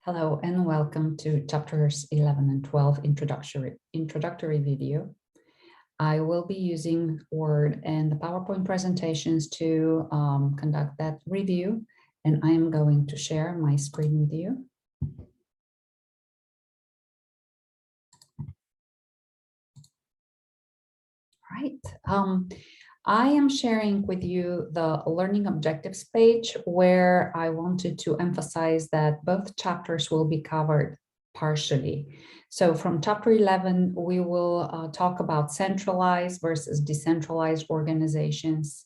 Hello and welcome to chapters 11 and 12 introductory video. I will be using Word and the PowerPoint presentations to conduct that review, and I am going to share my screen with you. Right. I am sharing with you the learning objectives page where I wanted to emphasize that both chapters will be covered partially. So from chapter 11, we will talk about centralized versus decentralized organizations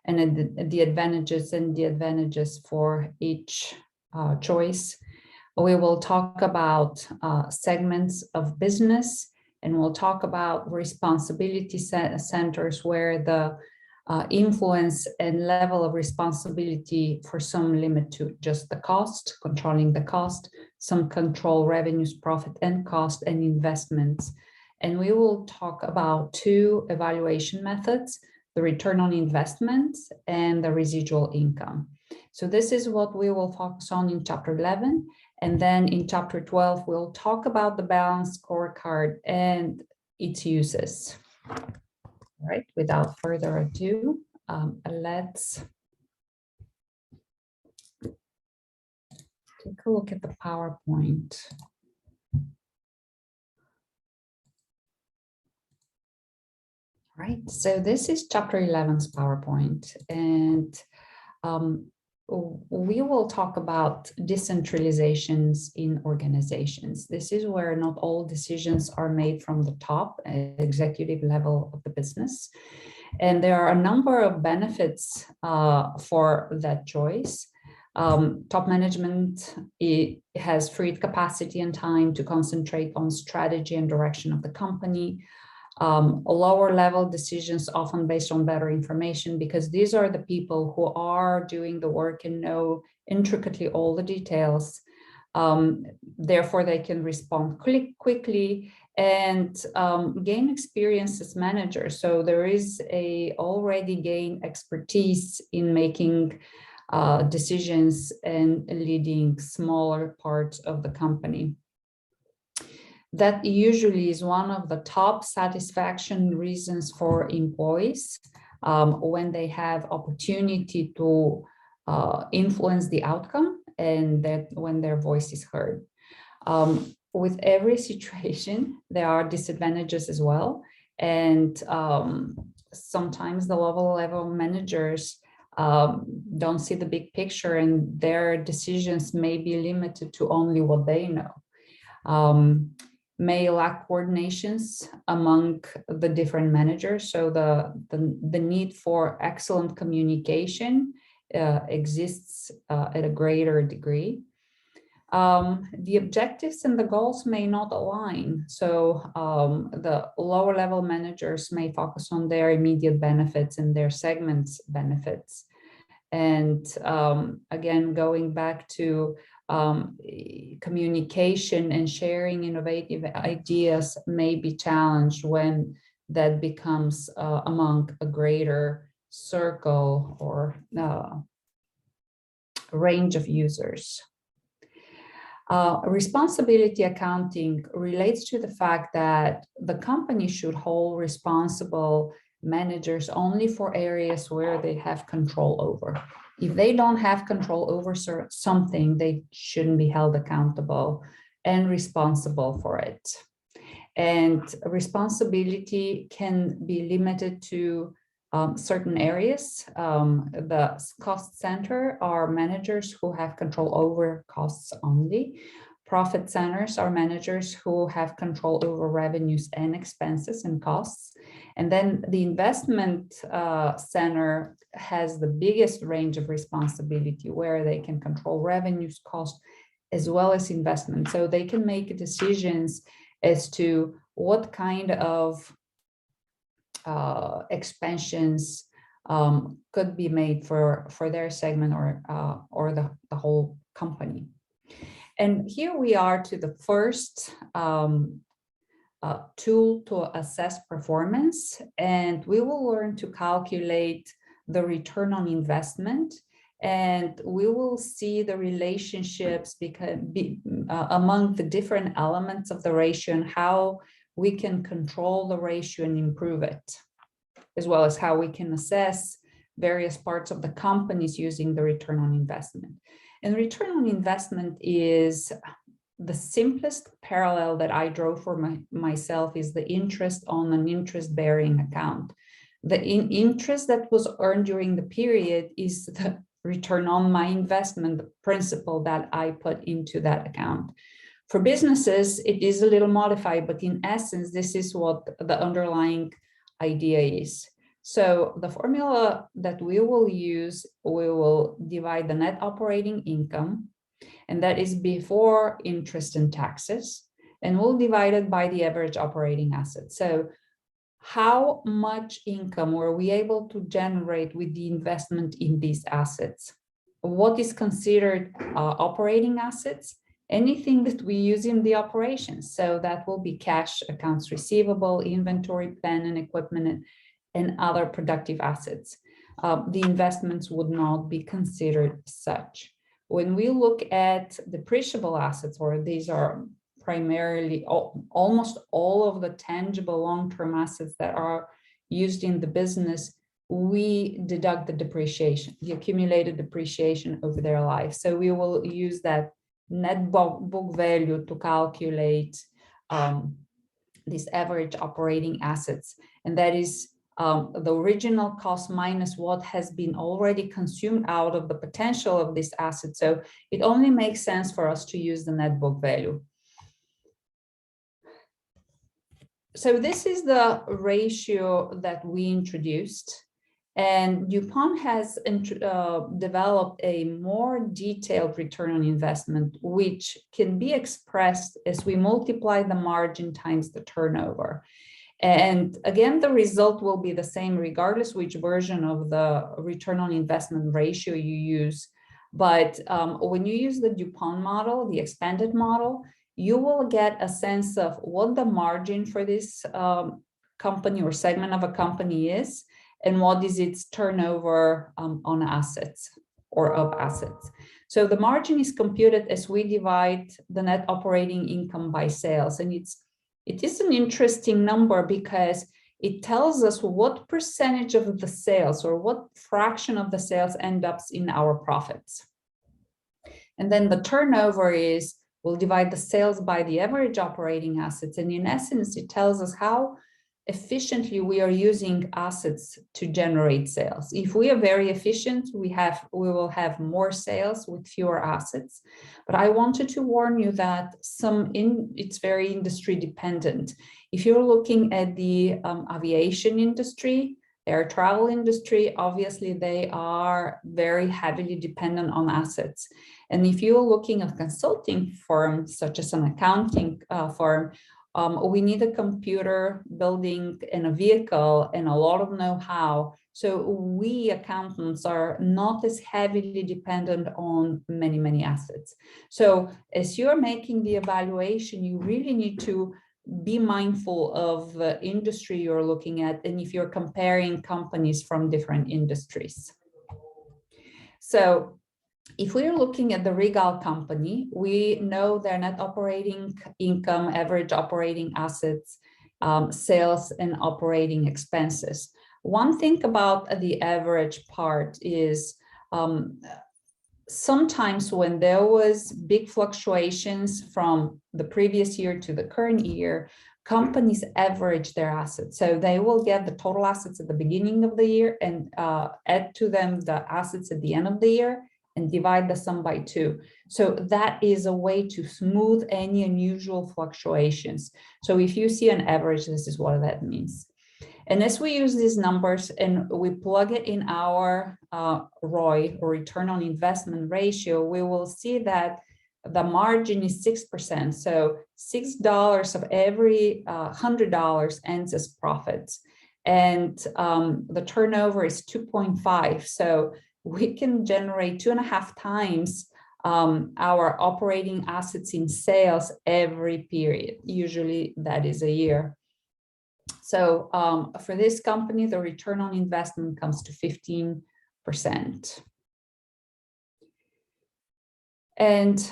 and the advantages and disadvantages for each choice. We will talk about segments of business, and we'll talk about responsibility centers where the influence and level of responsibility for some limit to just the cost, controlling the cost, some control revenues, profit and cost, and investments. And we will talk about two evaluation methods, the return on investment and the residual income. So this is what we will focus on in chapter 11. And then in chapter 12, we'll talk about the balanced scorecard and its uses. All right, without further ado, let's take a look at the PowerPoint. All right, so this is chapter 11's PowerPoint, and we will talk about decentralizations in organizations. This is where not all decisions are made from the top executive level of the business. And there are a number of benefits for that choice. Top management has freed capacity and time to concentrate on strategy and direction of the company. Lower level decisions often based on better information, because these are the people who are doing the work and know intricately all the details. Therefore, they can respond quickly and gain experience as managers. So there is already gained expertise in making decisions and leading smaller parts of the company. That usually is one of the top satisfaction reasons for employees when they have opportunity to influence the outcome and that when their voice is heard. With every situation, there are disadvantages as well. And sometimes the level managers don't see the big picture, and their decisions may be limited to only what they know. May lack coordinations among the different managers. So the need for excellent communication exists at a greater degree. The objectives and the goals may not align. So the lower level managers may focus on their immediate benefits and their segments benefits. And again, going back to communication and sharing innovative ideas may be challenged when that becomes among a greater circle or range of users. Responsibility accounting relates to the fact that the company should hold responsible managers only for areas where they have control over. If they don't have control over something, they shouldn't be held accountable and responsible for it. And responsibility can be limited to certain areas. The cost center are managers who have control over costs only. Profit centers are managers who have control over revenues and expenses and costs. And then the investment center has the biggest range of responsibility, where they can control revenues, cost, as well as investment. So they can make decisions as to what kind of expansions could be made for their segment or the whole company. And here we are to the first tool to assess performance, and we will learn to calculate the return on investment, and we will see the relationships among the different elements of the ratio and how we can control the ratio and improve it, as well as how we can assess various parts of the companies using the return on investment. And return on investment is the simplest parallel that I draw for myself is the interest on an interest-bearing account. The interest that was earned during the period is the return on my investment, the principal that I put into that account. For businesses, it is a little modified, but in essence, this is what the underlying idea is. So the formula that we will use, we will divide the net operating income, and that is before interest and taxes, and we'll divide it by the average operating assets. So how much income were we able to generate with the investment in these assets? What is considered operating assets? Anything that we use in the operations. So that will be cash, accounts receivable, inventory, plant and equipment, and other productive assets. The investments would not be considered such. When we look at depreciable assets, or these are primarily almost all of the tangible long-term assets that are used in the business, we deduct the depreciation, the accumulated depreciation over their life. So we will use that net book value to calculate these average operating assets. And that is the original cost minus what has been already consumed out of the potential of this asset. So it only makes sense for us to use the net book value. So this is the ratio that we introduced, and DuPont has developed a more detailed return on investment, which can be expressed as we multiply the margin times the turnover. And again, the result will be the same regardless which version of the return on investment ratio you use. But when you use the DuPont model, the expanded model, you will get a sense of what the margin for this company or segment of a company is, and what is its turnover on assets or of assets. So the margin is computed as we divide the net operating income by sales. And it is an interesting number because it tells us what percentage of the sales or what fraction of the sales end up in our profits. And then the turnover is, we'll divide the sales by the average operating assets. And in essence, it tells us how efficiently we are using assets to generate sales. If we are very efficient, we will have more sales with fewer assets. But I wanted to warn you that it's very industry dependent. If you're looking at the aviation industry, air travel industry, obviously they are very heavily dependent on assets. And if you're looking at consulting firms, such as an accounting firm, we need a computer, building, and a vehicle, and a lot of know-how. So we accountants are not as heavily dependent on many assets. So as you're making the evaluation, you really need to be mindful of the industry you're looking at, and if you're comparing companies from different industries. So if we're looking at the Regal company, we know their net operating income, average operating assets, sales, and operating expenses. One thing about the average part is sometimes when there was big fluctuations from the previous year to the current year, companies average their assets. So they will get the total assets at the beginning of the year and add to them the assets at the end of the year and divide the sum by 2. So that is a way to smooth any unusual fluctuations. So if you see an average, this is what that means. And as we use these numbers and we plug it in our ROI, or return on investment ratio, we will see that the margin is 6%. So $6 of every $100 ends as profits. And the turnover is 2.5. So we can generate 2.5 times our operating assets in sales every period. Usually that is a year. So for this company, the return on investment comes to 15%. And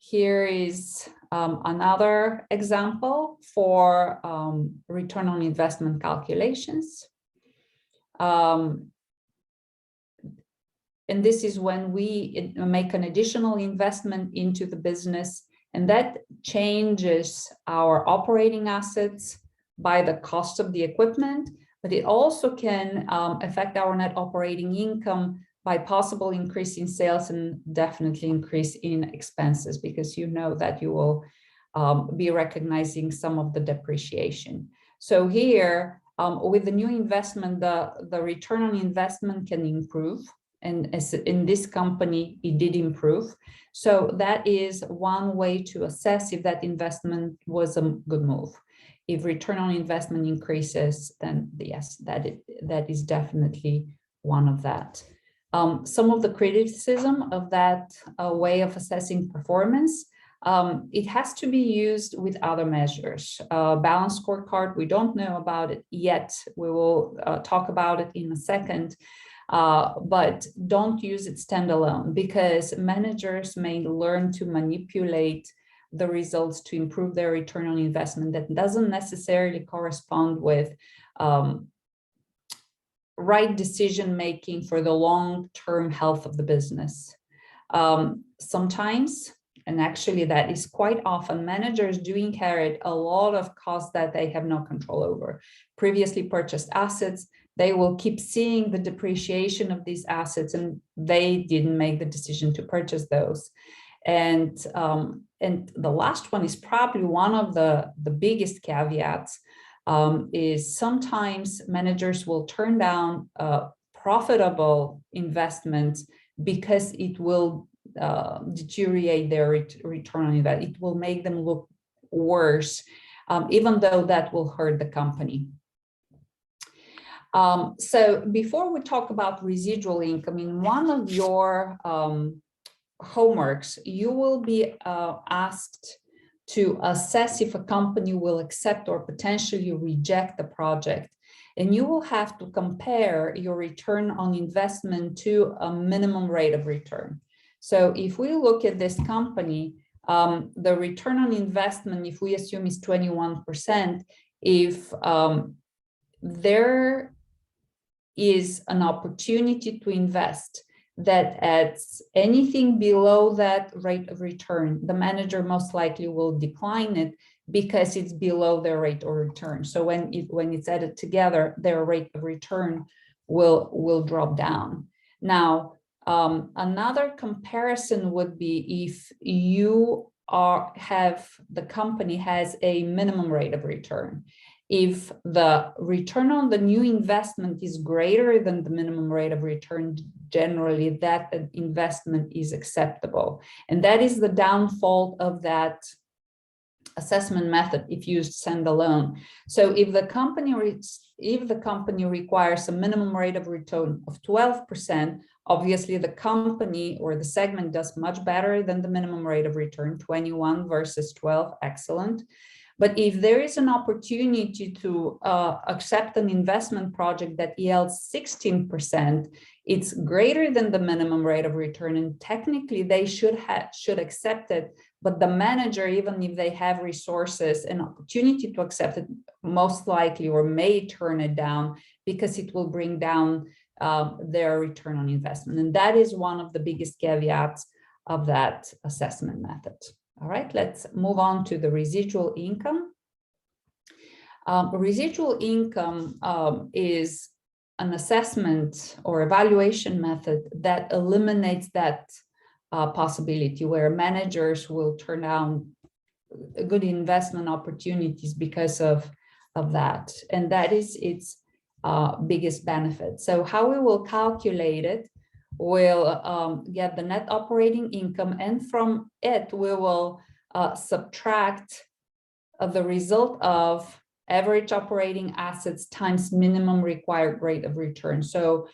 Here is another example for return on investment calculations. And this is when we make an additional investment into the business, and that changes our operating assets by the cost of the equipment, but it also can affect our net operating income by possible increase in sales and definitely increase in expenses, because you know that you will be recognizing some of the depreciation. So here, with the new investment, the return on investment can improve. And as in this company, it did improve. So that is one way to assess if that investment was a good move. If return on investment increases, then yes, that is definitely one of that. Some of the criticism of that way of assessing performance, it has to be used with other measures. Balance scorecard, we don't know about it yet. We will talk about it in a second. But don't use it standalone, because managers may learn to manipulate the results to improve their return on investment that doesn't necessarily correspond with right decision making for the long-term health of the business. Sometimes, and actually that is quite often, managers do inherit a lot of costs that they have no control over. Previously purchased assets, they will keep seeing the depreciation of these assets, and they didn't make the decision to purchase those. And the last one is probably one of the biggest caveats, is sometimes managers will turn down profitable investments because it will deteriorate their return on investment. It will make them look worse, even though that will hurt the company. So before we talk about residual income, in one of your homeworks, you will be asked to assess if a company will accept or potentially reject the project. And you will have to compare your return on investment to a minimum rate of return. So if we look at this company, the return on investment, if we assume is 21%, if there is an opportunity to invest that adds anything below that rate of return, the manager most likely will decline it because it's below their rate of return. So when it's added together, their rate of return will drop down. Now, another comparison would be if you the company has a minimum rate of return. If the return on the new investment is greater than the minimum rate of return, generally that investment is acceptable. And that is the downfall of that assessment method if used standalone. So if the company requires a minimum rate of return of 12%, obviously the company or the segment does much better than the minimum rate of return, 21 versus 12, excellent. But if there is an opportunity to accept an investment project that yields 16%, it's greater than the minimum rate of return, and technically they should accept it. But the manager, even if they have resources and opportunity to accept it, most likely or may turn it down because it will bring down their return on investment. And that is one of the biggest caveats of that assessment method. All right, let's move on to the residual income. Residual income is an assessment or evaluation method that eliminates that possibility where managers will turn down good investment opportunities because of that. And that is its biggest benefit. So how we will calculate it, we'll get the net operating income, and from it we will subtract the result of average operating assets times minimum required rate of return. So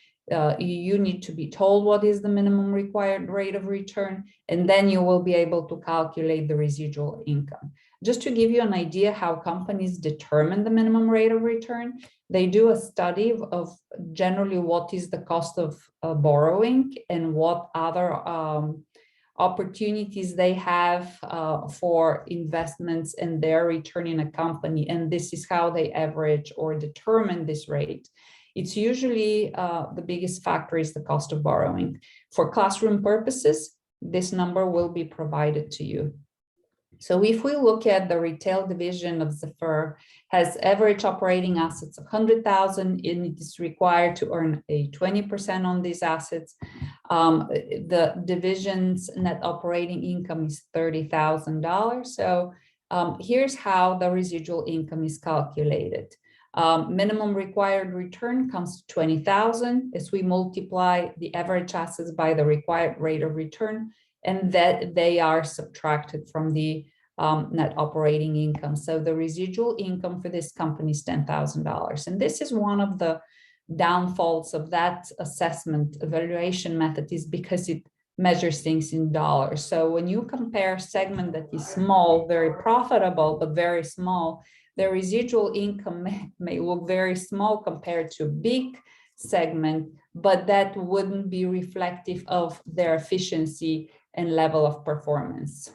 you need to be told what is the minimum required rate of return, and then you will be able to calculate the residual income. Just to give you an idea how companies determine the minimum rate of return, they do a study of generally what is the cost of borrowing and what other opportunities they have for investments and their return in a company. And this is how they average or determine this rate. It's usually the biggest factor is the cost of borrowing. For classroom purposes, this number will be provided to you. So if we look at the retail division of Zephyr, has average operating assets of 100,000, and it is required to earn a 20% on these assets. The division's net operating income is $30,000. So here's how the residual income is calculated. Minimum required return comes to 20,000 as we multiply the average assets by the required rate of return, and that they are subtracted from the net operating income. So the residual income for this company is $10,000. And this is one of the downfalls of that assessment evaluation method, is because it measures things in dollars. So when you compare a segment that is small, very profitable, but very small, the residual income may look very small compared to a big segment, but that wouldn't be reflective of their efficiency and level of performance.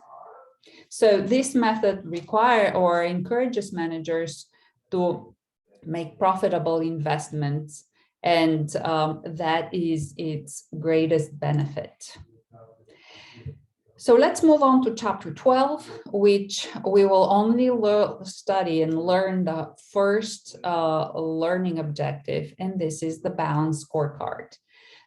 So this method requires or encourages managers to make profitable investments, and that is its greatest benefit. So let's move on to chapter 12, which we will only study and learn the first learning objective, and this is the balanced scorecard.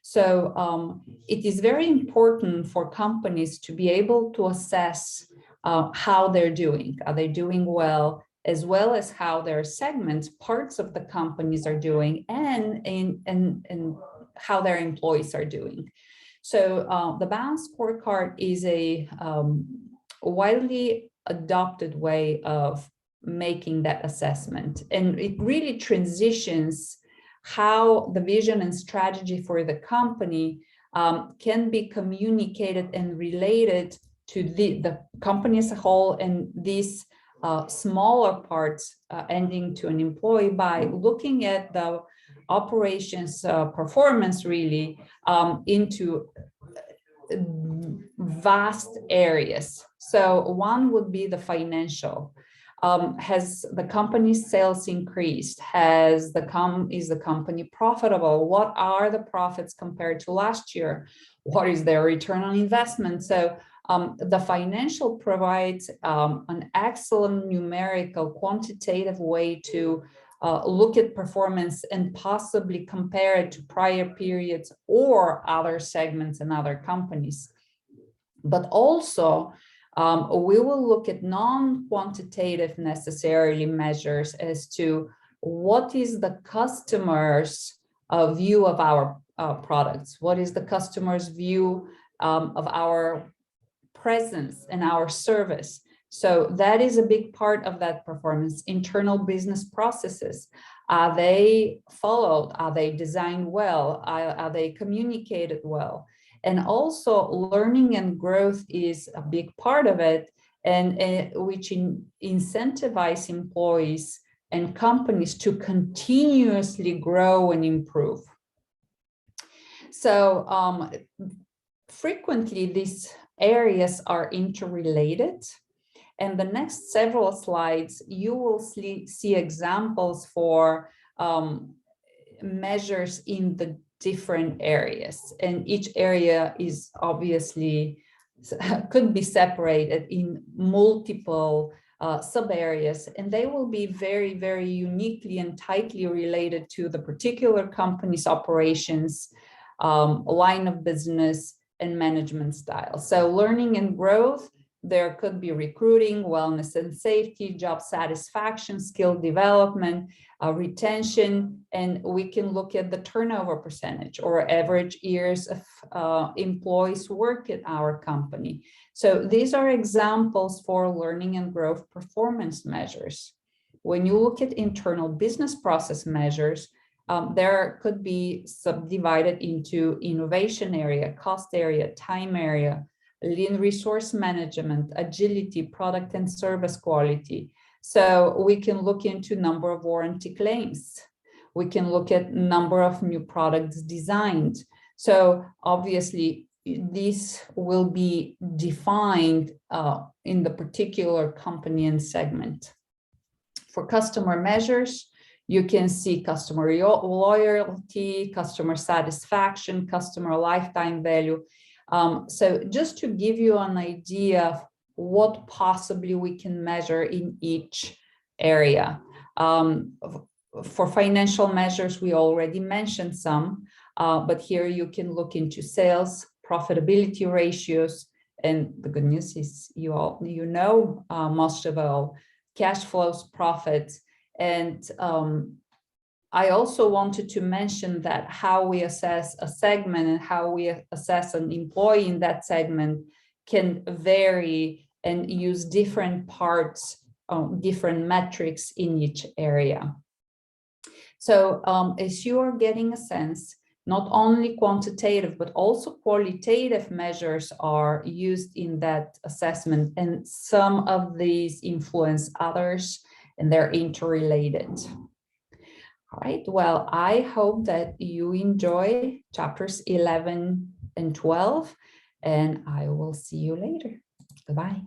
So it is very important for companies to be able to assess how they're doing. Are they doing well, as well as how their segments, parts of the companies are doing, and how their employees are doing. So the balanced scorecard is a widely adopted way of making that assessment. And it really transitions how the vision and strategy for the company can be communicated and related to the company as a whole, and these smaller parts ending to an employee, by looking at the operations performance really into vast areas. So one would be the financial. Has the company's sales increased? Is the company profitable? What are the profits compared to last year? What is their return on investment? So the financial provides an excellent numerical, quantitative way to look at performance and possibly compare it to prior periods or other segments and other companies. But also, we will look at non-quantitative necessarily measures as to what is the customer's view of our products, what is the customer's view of our presence and our service. So that is a big part of that performance. Internal business processes, are they followed? Are they designed well? Are they communicated well? And also learning and growth is a big part of it, and which incentivize employees and companies to continuously grow and improve. So frequently these areas are interrelated. And the next several slides, you will see examples for measures in the different areas. And each area is obviously, could be separated in multiple sub-areas, and they will be very, very uniquely and tightly related to the particular company's operations, line of business, and management style. So learning and growth, there could be recruiting, wellness and safety, job satisfaction, skill development, retention, and we can look at the turnover percentage or average years of employees work at our company. So these are examples for learning and growth performance measures. When you look at internal business process measures, there could be subdivided into innovation area, cost area, time area, lean resource management, agility, product and service quality. So we can look into number of warranty claims. We can look at number of new products designed. So obviously these will be defined in the particular company and segment. For customer measures, you can see customer loyalty, customer satisfaction, customer lifetime value. So just to give you an idea of what possibly we can measure in each area. For financial measures, we already mentioned some, but here you can look into sales, profitability ratios, and the good news is most of all, cash flows, profits. And I also wanted to mention that how we assess a segment and how we assess an employee in that segment can vary and use different parts, different metrics in each area. So as you are getting a sense, not only quantitative, but also qualitative measures are used in that assessment, and some of these influence others, and they're interrelated. All right, well, I hope that you enjoy chapters 11 and 12, and I will see you later. Goodbye.